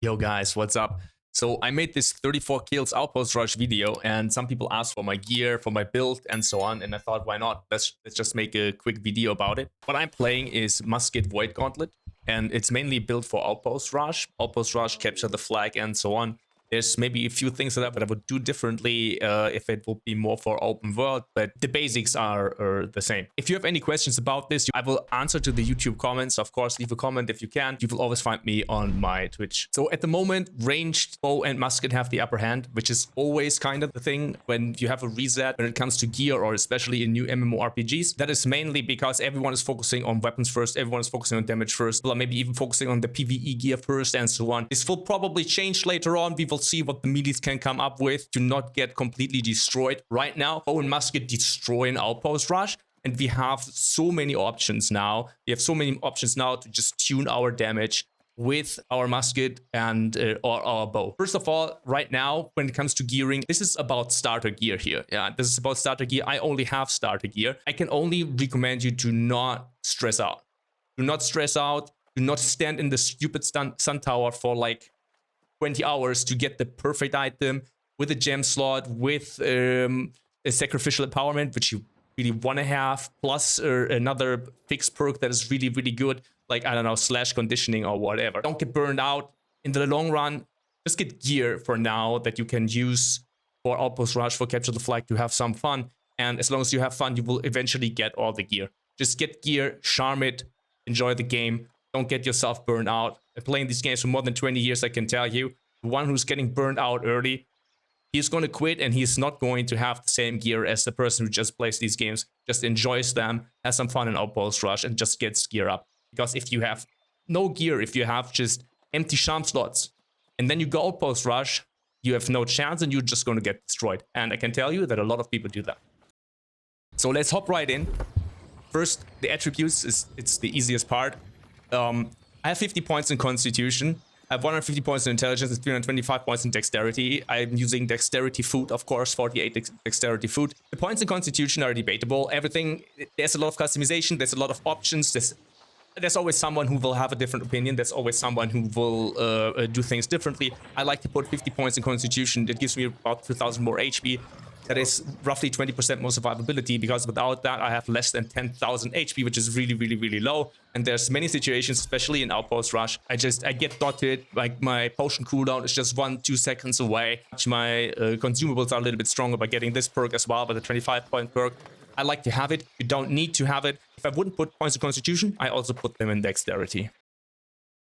Yo guys, what's up? So I made this 34 kills Outpost Rush video and some people asked for my gear, for my build and so on, and I thought why not? Let's just make a quick video about it. What I'm playing is Musket Void Gauntlet and it's mainly built for Outpost Rush. Outpost Rush, capture the flag and so on. There's maybe a few things that I would do differently if it would be more for open world, but the basics are the same. If you have any questions about this, I will answer to the YouTube comments. Of course, leave a comment if you can. You will always find me on my Twitch. So at the moment, ranged bow and musket have the upper hand, which is always kind of the thing when you have a reset when it comes to gear or especially in new MMORPGs. That is mainly because everyone is focusing on weapons first, everyone is focusing on damage first, or maybe even focusing on the PvE gear first and so on. This will probably change later on. We will see what the melees can come up with to not get completely destroyed. Right now, bow and musket destroy an Outpost Rush, and we have so many options now. We have so many options now to just tune our damage with our musket and or our bow. First of all, right now, when it comes to gearing, this is about starter gear here. Yeah, this is about starter gear. I only have starter gear. I can only recommend you to not stress out. Do not stress out. Do not stand in the stupid sun tower for like 20 hours to get the perfect item with a gem slot, with a sacrificial empowerment, which you really want to have, plus another fixed perk that is really, really good, like, I don't know, slash conditioning or whatever. Don't get burned out. In the long run, just get gear for now that you can use for Outpost Rush, for Capture the Flag, to have some fun. And as long as you have fun, you will eventually get all the gear. Just get gear, charm it, enjoy the game. Don't get yourself burned out. Playing these games for more than 20 years, I can tell you, the one who's getting burned out early, he's going to quit and he's not going to have the same gear as the person who just plays these games, just enjoys them, has some fun in Outpost Rush, and just gets gear up. Because if you have no gear, if you have just empty charm slots, and then you go Outpost Rush, you have no chance and you're just going to get destroyed. And I can tell you that a lot of people do that. So let's hop right in. First, the attributes, it's the easiest part. I have 50 points in Constitution. I have 150 points in Intelligence and 325 points in Dexterity. I'm using Dexterity Food, of course, 48 Dexterity Food. The points in Constitution are debatable. Everything, there's a lot of customization, there's a lot of options. There's always someone who will have a different opinion. There's always someone who will do things differently. I like to put 50 points in Constitution. That gives me about 2,000 more HP. That is roughly 20% more survivability, because without that I have less than 10,000 HP, which is really, really, really low. And there's many situations, especially in Outpost Rush, I get dotted, like my potion cooldown is just 1-2 seconds away. My consumables are a little bit stronger by getting this perk as well, by the 25-point perk. I like to have it. You don't need to have it. If I wouldn't put points in Constitution, I also put them in Dexterity.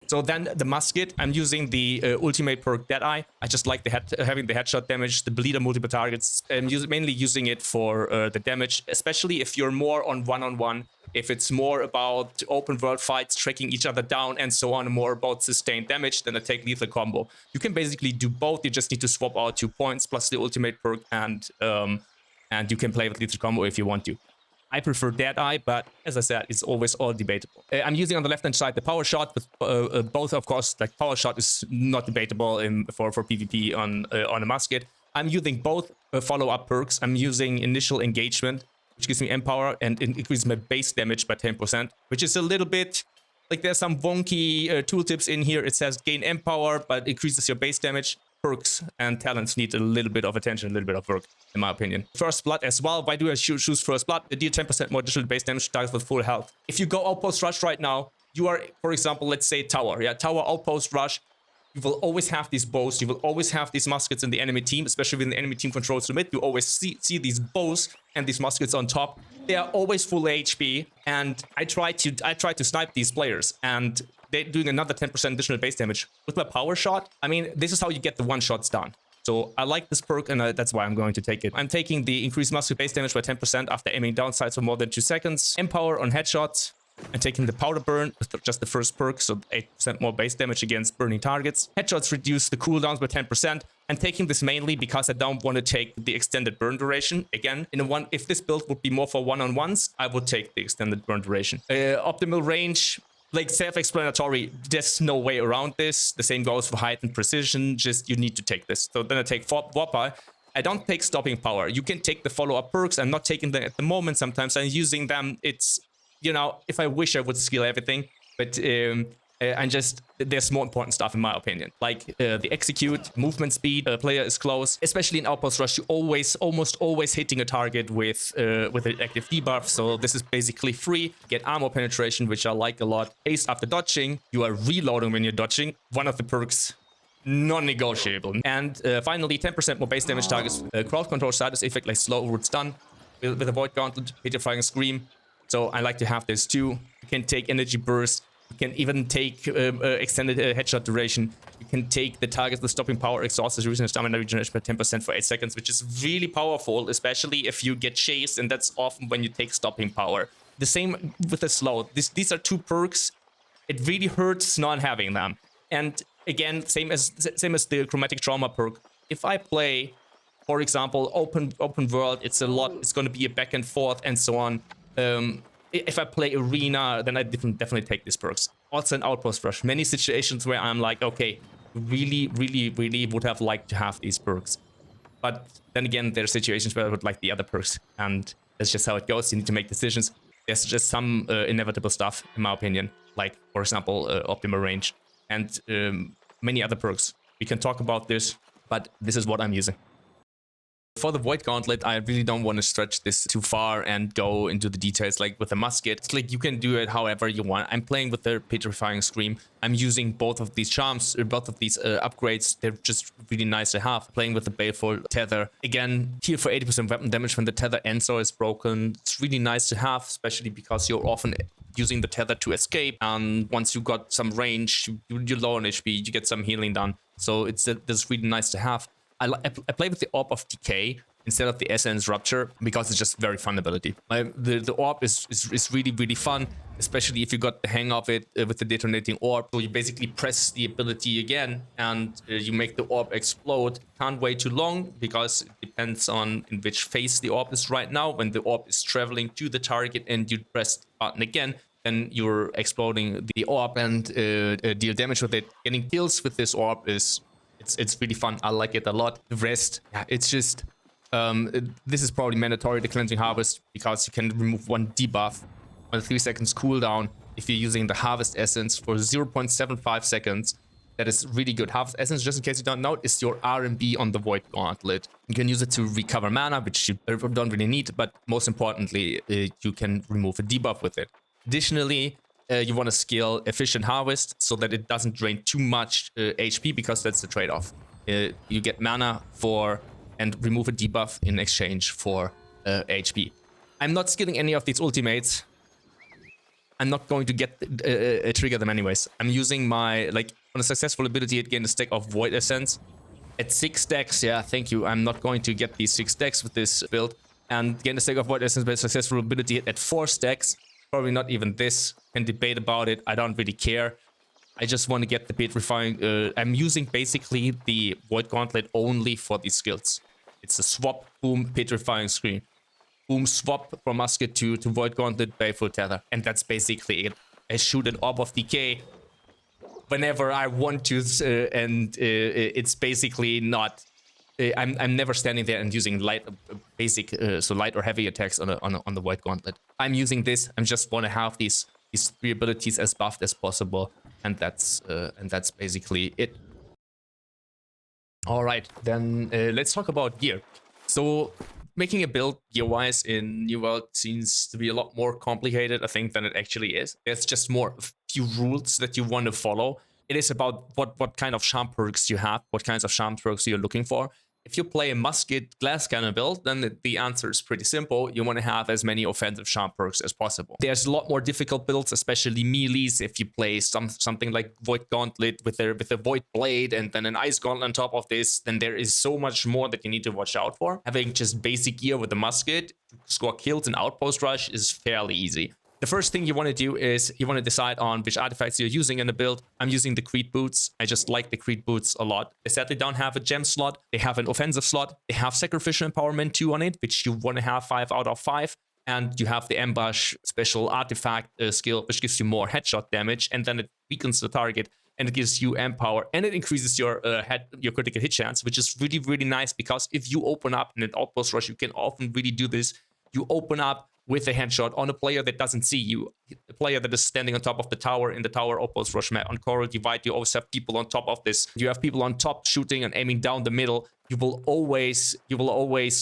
So then the musket, I'm using the ultimate perk Deadeye. I just like having the headshot damage, the bleeder multiple targets. I'm mainly using it for the damage, especially if you're more on one-on-one, if it's more about open world fights, tracking each other down and so on, more about sustained damage, then I take lethal combo. You can basically do both. You just need to swap out 2 points plus the ultimate perk, and you can play with lethal combo if you want to. I prefer Deadeye, but as I said, it's always all debatable. I'm using on the left-hand side the power shot, with both, of course. Like, power shot is not debatable for PvP on a musket. I'm using both follow-up perks. I'm using initial engagement, which gives me empower and increases my base damage by 10%, which is a little bit like, there's some wonky tooltips in here. It says gain empower, but increases your base damage. Perks and talents need a little bit of attention, a little bit of work, in my opinion. First Blood as well. Why do I choose First Blood? They deal 10% more additional base damage to targets with full health. If you go Outpost Rush right now, you are, for example, let's say Tower. Yeah, Tower, Outpost Rush. You will always have these bows. You will always have these muskets in the enemy team, especially when the enemy team controls the mid. You always see these bows and these muskets on top. They are always full HP, and I try to snipe these players, and they're doing another 10% additional base damage. With my power shot, I mean, this is how you get the one-shots done. So I like this perk, and that's why I'm going to take it. I'm taking the increased musket base damage by 10% after aiming down sights for more than 2 seconds. Empower on headshots. I'm taking the powder burn with just the first perk, so 8% more base damage against burning targets. Headshots reduce the cooldowns by 10%. I'm taking this mainly because I don't want to take the extended burn duration. Again, if this build would be more for one-on-ones, I would take the extended burn duration. Optimal range, like, self-explanatory, there's no way around this. The same goes for height and precision, just you need to take this. So then I take Whopper. I don't take stopping power. You can take the follow-up perks. I'm not taking them at the moment. Sometimes I'm using them. It's, you know, if I wish I would skill everything, but And just there's more important stuff in my opinion, like the execute, movement speed, player is close. Especially in Outpost Rush, you almost always hitting a target with an active debuff. So this is basically free. Get armor penetration, which I like a lot. Haste after dodging. You are reloading when you're dodging. One of the perks. Non-negotiable. And finally, 10% more base damage targets. Crowd control status effect like slow root stun with a void gauntlet, petrifying scream. So I like to have this too. You can take energy burst. You can even take extended headshot duration. You can take the target with stopping power, exhaust, reducing stamina regeneration by 10% for 8 seconds, which is really powerful, especially if you get chased, and that's often when you take stopping power. The same with the slow. These are 2 perks. It really hurts not having them. And again, same as the chromatic trauma perk. If I play, for example, open world, it's going to be a back and forth and so on. If I play arena, then I definitely take these perks. Also in Outpost Rush, many situations where I'm like, okay, really would have liked to have these perks. But then again, there are situations where I would like the other perks, and that's just how it goes. You need to make decisions. There's just some inevitable stuff, in my opinion, like, for example, optimal range, and many other perks. We can talk about this, but this is what I'm using. For the Void Gauntlet, I really don't want to stretch this too far and go into the details like with the Musket. It's like you can do it however you want. I'm playing with the Petrifying Scream. I'm using both of these charms, both of these upgrades. They're just really nice to have. Playing with the Baleful Tether. Again, heal for 80% weapon damage when the Tether ends or is broken. It's really nice to have, especially because you're often using the Tether to escape. And once you got some range, you're low on HP, you get some healing done. So it's really nice to have. I play with the Orb of Decay instead of the Essence Rupture because it's just very fun ability. The Orb is really fun, especially if you got the hang of it with the Detonating Orb. So you basically press the ability again and you make the Orb explode. Can't wait too long because it depends on in which phase the Orb is right now. When the Orb is traveling to the target and you press the button again, then you're exploding the Orb and deal damage with it. Getting kills with this Orb is... It's really fun. I like it a lot. The rest, yeah, it's just... this is probably mandatory, the Cleansing Harvest, because you can remove 1 debuff on a 3 seconds cooldown if you're using the Harvest Essence for 0.75 seconds. That is really good. Harvest Essence, just in case you don't know, is your RMB on the Void Gauntlet. You can use it to recover mana, which you don't really need, but most importantly, you can remove a debuff with it. Additionally, you want to scale Efficient Harvest so that it doesn't drain too much HP, because that's the trade-off. You get mana for and remove a debuff in exchange for HP. I'm not skilling any of these ultimates. I'm not going to get trigger them anyways. I'm using my, like, on a successful ability, it gained a stack of Void Essence. At 6 stacks, yeah, thank you. I'm not going to get these 6 stacks with this build. And gain a stack of Void Essence by successful ability at 4 stacks. Probably not even this. Can debate about it. I don't really care. I just want to get the Petrifying. I'm using basically the Void Gauntlet only for these skills. It's a swap, boom, Petrifying Scream. Boom, swap from Musket to Void Gauntlet, Baleful Tether. And that's basically it. I shoot an Orb of Decay whenever I want to, and it's basically not... I'm never standing there and using light, basic, so light or heavy attacks on the Void Gauntlet. I'm using this. I just want to have these 3 abilities as buffed as possible, and that's basically it. All right, then let's talk about gear. So making a build gear-wise in New World seems to be a lot more complicated, I think, than it actually is. There's just more few rules that you want to follow. It is about what kind of charm perks you have, what kinds of charm perks you're looking for. If you play a Musket glass cannon build, then the answer is pretty simple. You want to have as many offensive charm perks as possible. There's a lot more difficult builds, especially melees. If you play something like Void Gauntlet with a Void Blade and then an Ice Gauntlet on top of this, then there is so much more that you need to watch out for. Having just basic gear with the Musket to score kills in Outpost Rush is fairly easy. The first thing you want to do is you want to decide on which artifacts you're using in the build. I'm using the Creed Boots. I just like the Creed Boots a lot. They sadly don't have a gem slot. They have an offensive slot. They have Sacrificial Empowerment 2 on it, which you want to have 5 out of 5. And you have the Ambush special artifact skill, which gives you more headshot damage. And then it weakens the target and it gives you Empower. And it increases your critical hit chance, which is really nice, because if you open up in an Outpost Rush, you can often really do this. You open up with a headshot on a player that doesn't see you, a player that is standing on top of the tower in the tower Outpost Rush map. On Coral Divide, you always have people on top of this. You have people on top shooting and aiming down the middle. You will always,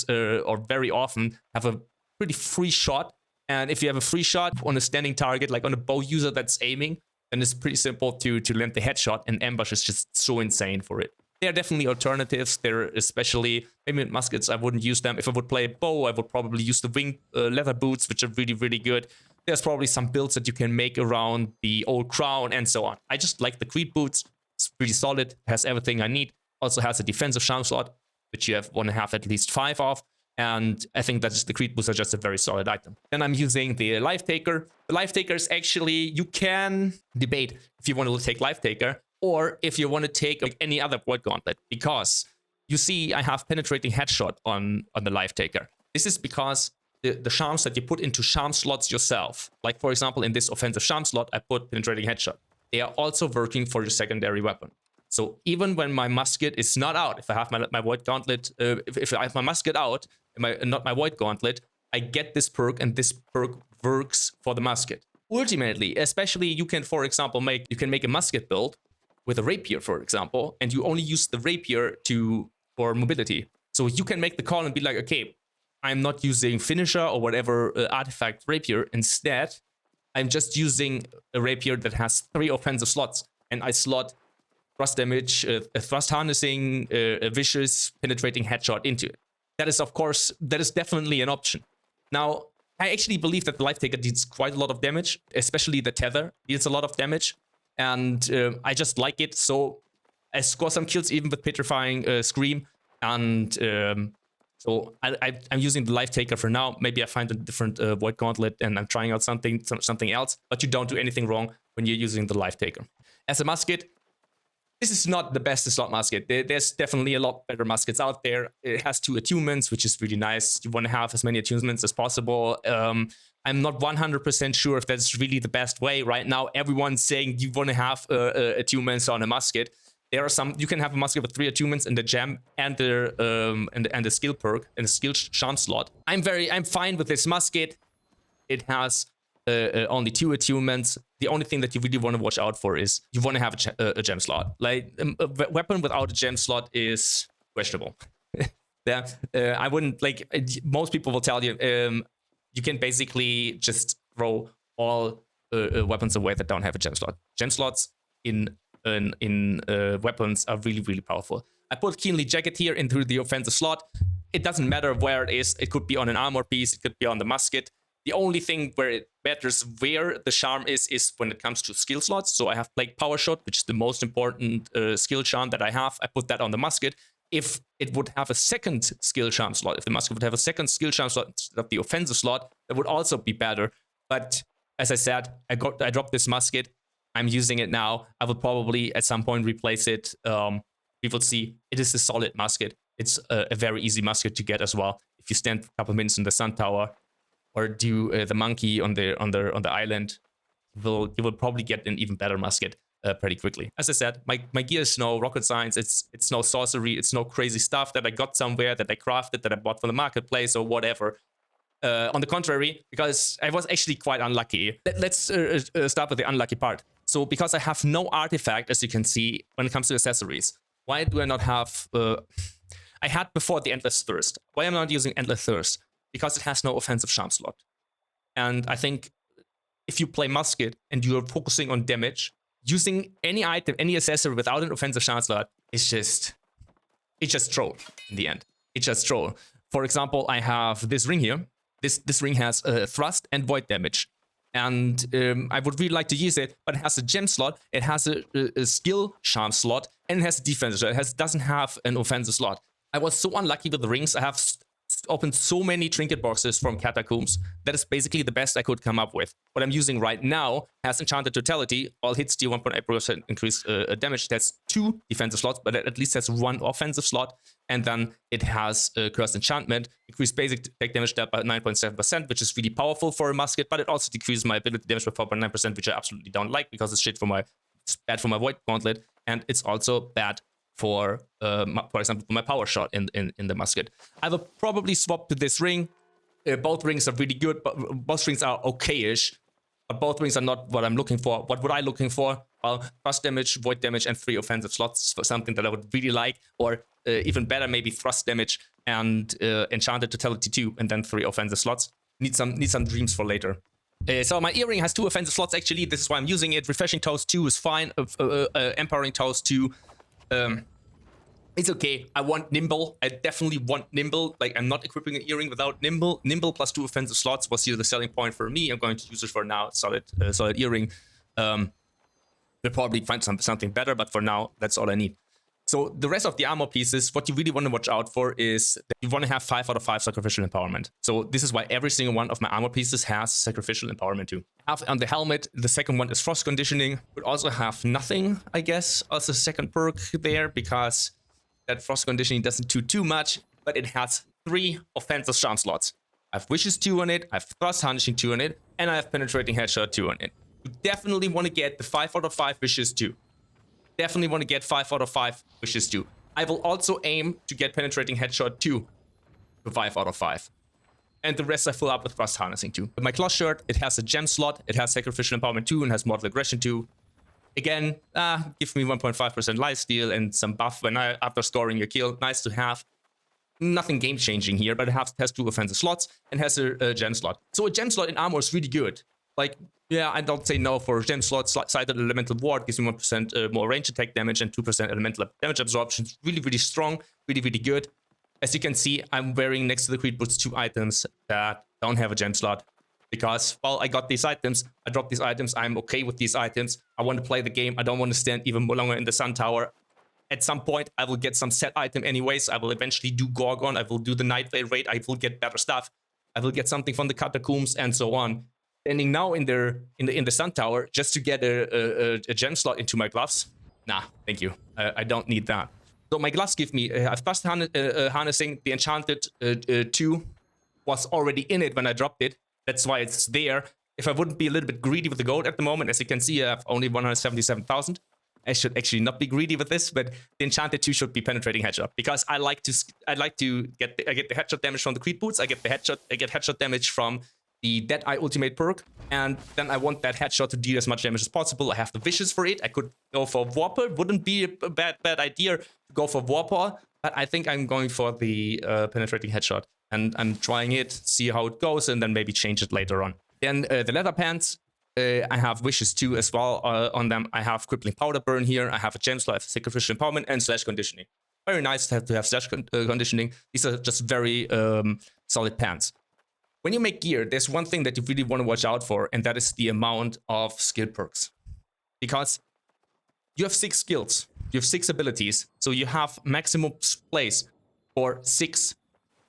or very often, have a pretty free shot. And if you have a free shot on a standing target, like on a bow user that's aiming, then it's pretty simple to land the headshot, and ambush is just so insane for it. There are definitely alternatives. There are especially, maybe with muskets, I wouldn't use them. If I would play a bow, I would probably use the wing leather boots, which are really, really good. There's probably some builds that you can make around the old crown and so on. I just like the Creed boots. It's pretty solid, has everything I need. Also has a defensive charm slot, which you want to have at least 5 of. And I think that the Creed boots are just a very solid item. Then I'm using the Life Taker. The Life Taker is actually, you can debate if you want to take Life Taker, or if you want to take like any other Void Gauntlet, because you see I have penetrating headshot on the Life Taker. This is because the charms that you put into charm slots yourself, like for example in this offensive charm slot, I put penetrating headshot. They are also working for your secondary weapon. So even when my musket is not out, if I have my Void Gauntlet, if I have my musket out, not my Void Gauntlet, I get this perk, and this perk works for the musket. Ultimately, especially you can, for example, make a musket build with a rapier, for example, and you only use the rapier for mobility. So you can make the call and be like, okay, I'm not using finisher or whatever artifact rapier. Instead, I'm just using a rapier that has 3 offensive slots, and I slot thrust damage, thrust harnessing, a vicious penetrating headshot into it. That is definitely an option. Now, I actually believe that the Life Taker deals quite a lot of damage, especially the tether deals a lot of damage. And I just like it, so I score some kills even with Petrifying Scream. And so I'm using the Life Taker for now. Maybe I find a different Void Gauntlet and I'm trying out something else. But you don't do anything wrong when you're using the Life Taker. As a musket, this is not the best slot musket. There's definitely a lot better muskets out there. It has 2 attunements, which is really nice. You want to have as many attunements as possible. I'm not 100% sure if that's really the best way. Right now, everyone's saying you want to have attunements on a musket. There are some, you can have a musket with 3 attunements in the gem and the skill perk and the skill charm slot. I'm fine with this musket. It has only 2 attunements. The only thing that you really want to watch out for is you want to have a gem slot. Like a weapon without a gem slot is questionable. Yeah, I wouldn't like. Most people will tell you you can basically just throw all weapons away that don't have a gem slot. Gem slots in weapons are really, really powerful. I put Keenly Jacket here into the offensive slot. It doesn't matter where it is. It could be on an armor piece. It could be on the musket. The only thing where it matters where the charm is when it comes to skill slots. So I have Plague Power Shot, which is the most important skill charm that I have. I put that on the musket. If it would have a second skill charm slot, if the musket would have a second skill charm slot instead of the offensive slot, that would also be better. But as I said, I dropped this musket. I'm using it now. I will probably at some point replace it. We will see. It is a solid musket. It's a very easy musket to get as well. If you stand for a couple minutes in the sun tower or do the monkey on the island, you will probably get an even better musket pretty quickly. As I said, my gear is no rocket science. It's no sorcery. It's no crazy stuff that I got somewhere, that I crafted, that I bought from the marketplace or whatever. On the contrary, because I was actually quite unlucky. Let's start with the unlucky part. So because I have no artifact, as you can see, when it comes to accessories, why do I not have... I had before the Endless Thirst. Why am I not using Endless Thirst? Because it has no offensive charm slot. And I think if you play Musket and you're focusing on damage, using any item, any accessory without an offensive charm slot is just... It's just troll in the end. It's just troll. For example, I have this ring here. This ring has thrust and void damage. And I would really like to use it, but it has a gem slot, it has a skill charm slot, and it has a defensive slot. It doesn't have an offensive slot. I was so unlucky with the rings. I have opened so many trinket boxes from Catacombs. That is basically the best I could come up with. What I'm using right now has Enchanted Totality. All hits deal 1.8% increased damage. That's 2 defensive slots, but it at least has 1 offensive slot. And then it has Cursed Enchantment. Increased basic attack damage by 9.7%, which is really powerful for a musket, but it also decreases my ability damage by 4.9%, which I absolutely don't like because it's bad for my Void Gauntlet, and it's also bad for example, my power shot in the musket. I will probably swap to this ring. Both rings are really good, but both rings are okay-ish. But both rings are not what I'm looking for. What would I looking for? Well, thrust damage, void damage, and 3 offensive slots for something that I would really like. Or even better, maybe thrust damage and enchanted totality 2, and then 3 offensive slots. Need some dreams for later. So my earring has 2 offensive slots actually. This is why I'm using it. Refreshing Toast 2 is fine. Empowering Toast 2. It's okay. I want Nimble. I definitely want Nimble. Like, I'm not equipping an earring without Nimble. Nimble plus 2 offensive slots was here the selling point for me. I'm going to use it for now. Solid earring. We'll probably find something better, but for now, that's all I need. So the rest of the armor pieces, what you really want to watch out for is that you want to have 5 out of 5 sacrificial empowerment. So this is why every single one of my armor pieces has sacrificial empowerment too. On the helmet, the second one is frost conditioning. Would also have nothing, I guess, as a second perk there, because that frost conditioning doesn't do too much, but it has 3 offensive charm slots. I have wishes 2 on it, I have thrust harnessing 2 on it, and I have penetrating headshot 2 on it. You definitely want to get the 5 out of 5 wishes 2. Definitely want to get 5 out of 5 wishes 2. I will also aim to get penetrating headshot 2 to 5 out of 5. And the rest I fill up with thrust harnessing 2. My cloth shirt, it has a gem slot, it has sacrificial empowerment 2, and has mortal aggression 2. Again, give me 1.5% lifesteal and some buff after scoring your kill. Nice to have. Nothing game-changing here, but it has 2 offensive slots and has a gem slot. So a gem slot in armor is really good. Like, yeah, I don't say no for gem slots. Sighted elemental ward gives me 1% more range attack damage and 2% elemental damage absorption. Really, really strong. Really, really good. As you can see, I'm wearing next to the Creed Boots 2 items that don't have a gem slot. Because, well, I got these items, I dropped these items, I'm okay with these items. I want to play the game, I don't want to stand even longer in the Sun Tower. At some point, I will get some set item anyways. I will eventually do Gorgon, I will do the Nighthaven raid, I will get better stuff. I will get something from the Catacombs and so on. Standing now in the Sun Tower just to get a gem slot into my gloves? Nah, thank you. I don't need that. So my gloves give me, I've thrust harnessing, the enchanted 2 was already in it when I dropped it. That's why it's there. If I wouldn't be a little bit greedy with the gold at the moment, as you can see, I have only 177,000. I should actually not be greedy with this, but the enchanted 2 should be penetrating headshot because I get the headshot damage from the Creed Boots. I get headshot damage from the Deadeye ultimate perk, and then I want that headshot to deal as much damage as possible. I have the wishes for it. I could go for Warper. Wouldn't be a bad idea to go for Warper, but I think I'm going for the penetrating headshot. And I'm trying it, see how it goes, and then maybe change it later on. Then the leather pants, I have wishes 2 as well on them. I have crippling powder burn here. I have a gem slot, I have sacrificial empowerment, and slash conditioning. Very nice to have slash conditioning. These are just very solid pants. When you make gear, there's one thing that you really want to watch out for, and that is the amount of skill perks. Because you have 6 skills, you have 6 abilities, so you have maximum place for 6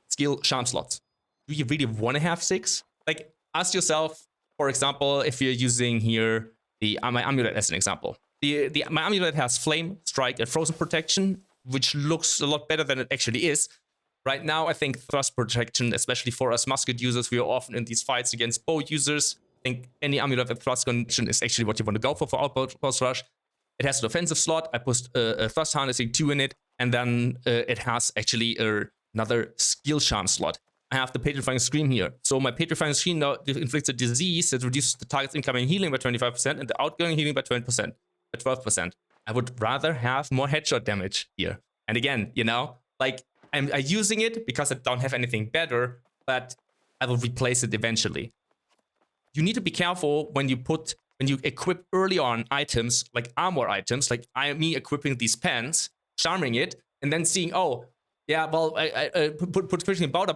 skill charm slots. Do you really want to have 6? Like, ask yourself, for example, if you're using here my amulet as an example. My amulet has flame, strike, and frozen protection, which looks a lot better than it actually is. Right now, I think thrust protection, especially for us musket users, we are often in these fights against bow users. I think any amulet with thrust condition is actually what you want to go for Outpost Rush. It has an offensive slot. I put a thrust harnessing 2 in it, and then it has actually another skill charm slot. I have the Petrifying Scream here. So my Petrifying Scream now inflicts a disease that reduces the target's incoming healing by 25% and the outgoing healing by 12%. I would rather have more headshot damage here. And again, you know, like I'm using it because I don't have anything better, but I will replace it eventually. You need to be careful when you equip early on items, like armor items, like me equipping these pants, charming it, and then seeing, oh, yeah, well, I put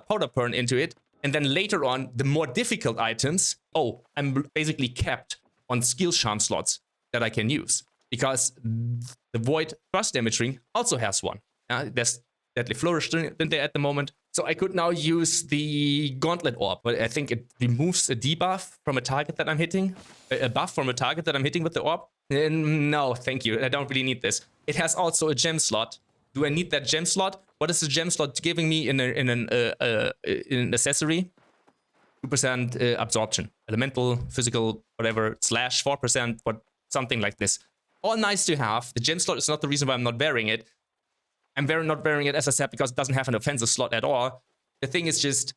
powder burn into it, and then later on, the more difficult items, oh, I'm basically capped on skill charm slots that I can use. Because the Void Thrust Damage Ring also has one. There's Deadly Flourish in there at the moment. So I could now use the Gauntlet Orb, but I think it removes a debuff from a target that I'm hitting. A buff from a target that I'm hitting with the orb. No, thank you. I don't really need this. It has also a gem slot. Do I need that gem slot? What is the gem slot giving me in an accessory? 2% absorption. Elemental, physical, whatever, slash 4%, something like this. All nice to have. The gem slot is not the reason why I'm not wearing it. I'm not wearing it, as I said, because it doesn't have an offensive slot at all. The thing is just,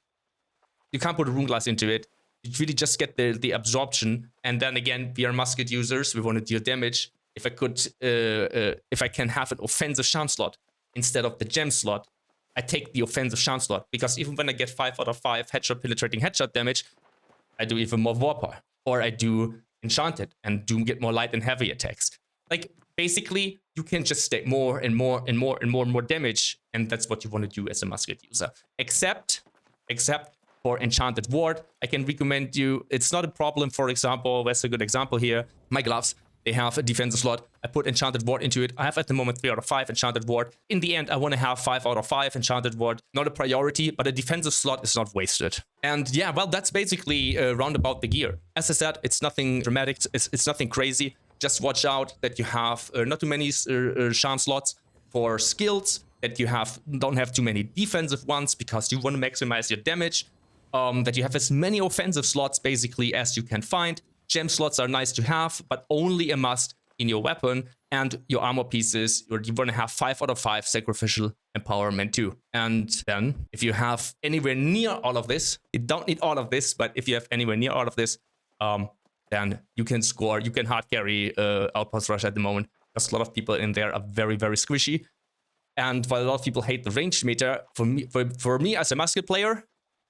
You can't put a rune glass into it. You really just get the absorption. And then again, we are musket users. We want to deal damage. If I can have an offensive charm slot instead of the gem slot, I take the offensive charm slot, because even when I get 5 out of 5 headshot penetrating headshot damage, I do even more warpower, or I do enchanted and do get more light and heavy attacks. Like basically, you can just stack more and more and more and more and more damage, and that's what you want to do as a musket user. Except for enchanted ward, I can recommend you. It's not a problem. For example, that's a good example here. My gloves. They have a defensive slot. I put enchanted ward into it. I have at the moment 3 out of 5 enchanted ward. In the end, I want to have 5 out of 5 enchanted ward. Not a priority, but a defensive slot is not wasted. And yeah, well, that's basically roundabout the gear. As I said, it's nothing dramatic. It's nothing crazy. Just watch out that you have not too many charm slots for skills, that you don't have too many defensive ones because you want to maximize your damage, that you have as many offensive slots basically as you can find. Gem slots are nice to have, but only a must in your weapon, and your armor pieces. You want to have 5 out of 5 sacrificial empowerment too. And then if you have anywhere near all of this, you don't need all of this, but if you have anywhere near all of this, then you can score, you can hard carry Outpost Rush at the moment, because a lot of people in there are very, very squishy. And while a lot of people hate the ranged meter, for me as a musket player,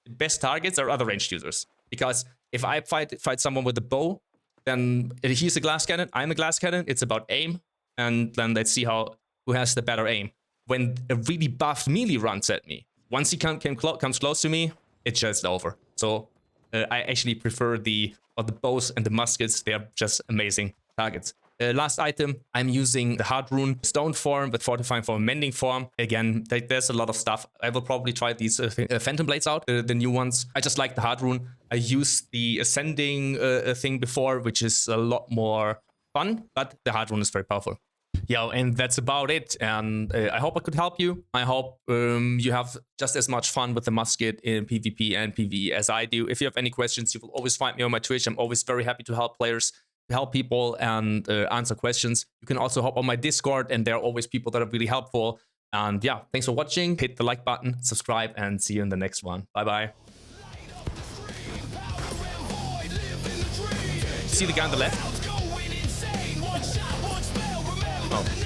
the best targets are other ranged users. Because if I fight someone with a bow, then he's a glass cannon, I'm a glass cannon, it's about aim, and then let's see who has the better aim. When a really buffed melee runs at me, once he comes close to me, it's just over. So I actually prefer the bows and the muskets. They are just amazing targets. Last item, I'm using the hard rune stone form with fortifying form, mending form. Again, there's a lot of stuff. I will probably try these phantom blades out, the new ones. I just like the hard rune. I used the ascending thing before, which is a lot more fun, but the hard rune is very powerful. Yeah, and that's about it. And I hope I could help you. I hope you have just as much fun with the musket in PvP and PvE as I do. If you have any questions, you will always find me on my Twitch. I'm always very happy to help players, to help people and answer questions. You can also hop on my Discord, and there are always people that are really helpful. And yeah, thanks for watching. Hit the like button, subscribe, and see you in the next one. Bye-bye. See the guy on the left? Oh.